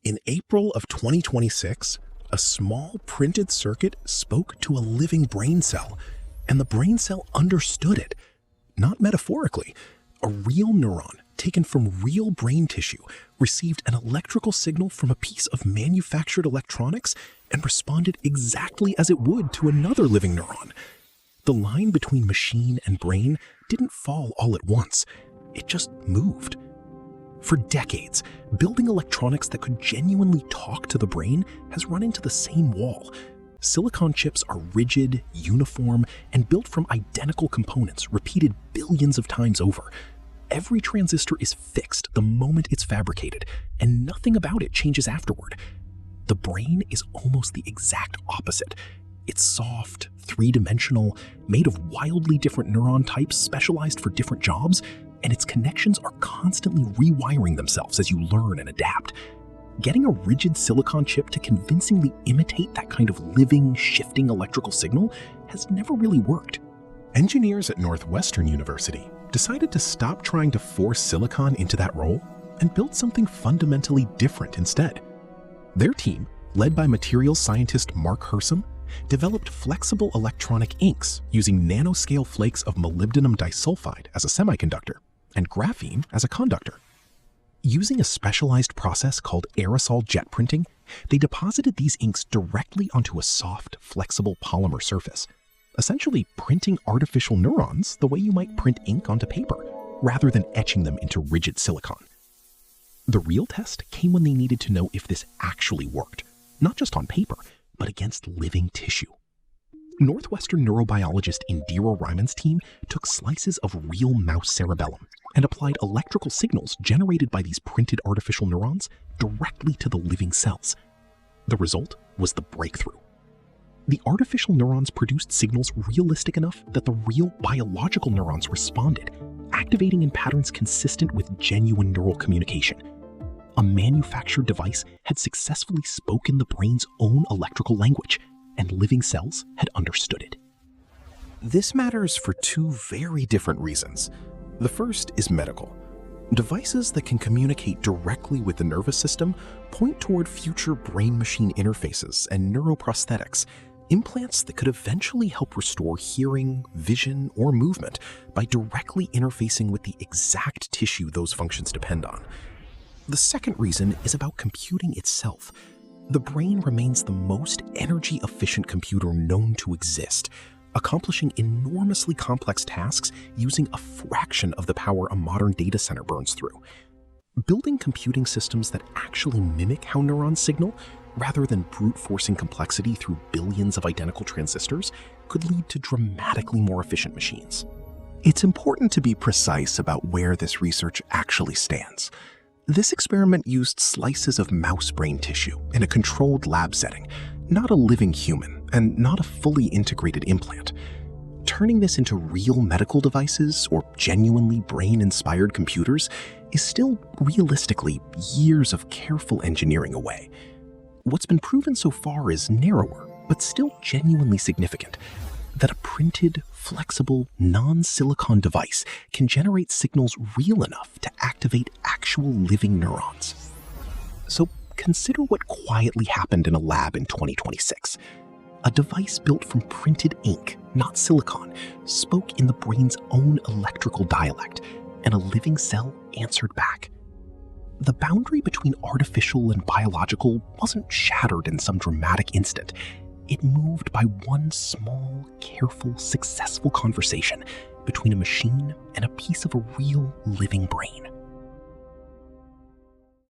In April of 2026, a small printed circuit spoke to a living brain cell, and the brain cell understood it. Not metaphorically. A real neuron, taken from real brain tissue, received an electrical signal from a piece of manufactured electronics and responded exactly as it would to another living neuron. The line between machine and brain didn't fall all at once. It just moved. For decades, building electronics that could genuinely talk to the brain has run into the same wall. Silicon chips are rigid, uniform, and built from identical components repeated billions of times over. Every transistor is fixed the moment it's fabricated, and nothing about it changes afterward. The brain is almost the exact opposite. It's soft, three-dimensional, made of wildly different neuron types specialized for different jobs, and its connections are constantly rewiring themselves as you learn and adapt. Getting a rigid silicon chip to convincingly imitate that kind of living, shifting electrical signal has never really worked. Engineers at Northwestern University decided to stop trying to force silicon into that role and build something fundamentally different instead. Their team, led by materials scientist Mark Hersom, developed flexible electronic inks using nanoscale flakes of molybdenum disulfide as a semiconductor and graphene as a conductor. Using a specialized process called aerosol jet printing, they deposited these inks directly onto a soft, flexible polymer surface, essentially printing artificial neurons the way you might print ink onto paper, rather than etching them into rigid silicon. The real test came when they needed to know if this actually worked, not just on paper, but against living tissue. Northwestern neurobiologist Indira Ryman's team took slices of real mouse cerebellum and applied electrical signals generated by these printed artificial neurons directly to the living cells. The result was the breakthrough. The artificial neurons produced signals realistic enough that the real biological neurons responded, activating in patterns consistent with genuine neural communication. A manufactured device had successfully spoken the brain's own electrical language, and living cells had understood it. This matters for two very different reasons. The first is medical. Devices that can communicate directly with the nervous system point toward future brain-machine interfaces and neuroprosthetics, implants that could eventually help restore hearing, vision, or movement by directly interfacing with the exact tissue those functions depend on. The second reason is about computing itself. The brain remains the most energy-efficient computer known to exist, accomplishing enormously complex tasks using a fraction of the power a modern data center burns through. Building computing systems that actually mimic how neurons signal, rather than brute-forcing complexity through billions of identical transistors, could lead to dramatically more efficient machines. It's important to be precise about where this research actually stands. This experiment used slices of mouse brain tissue in a controlled lab setting, not a living human, and not a fully integrated implant. Turning this into real medical devices or genuinely brain-inspired computers is still realistically years of careful engineering away. What's been proven so far is narrower, but still genuinely significant, that a printed, flexible, non-silicon device can generate signals real enough to activate actual living neurons. So consider what quietly happened in a lab in 2026. A device built from printed ink, not silicon, spoke in the brain's own electrical dialect, and a living cell answered back. The boundary between artificial and biological wasn't shattered in some dramatic instant. It moved by one small, careful, successful conversation between a machine and a piece of a real living brain.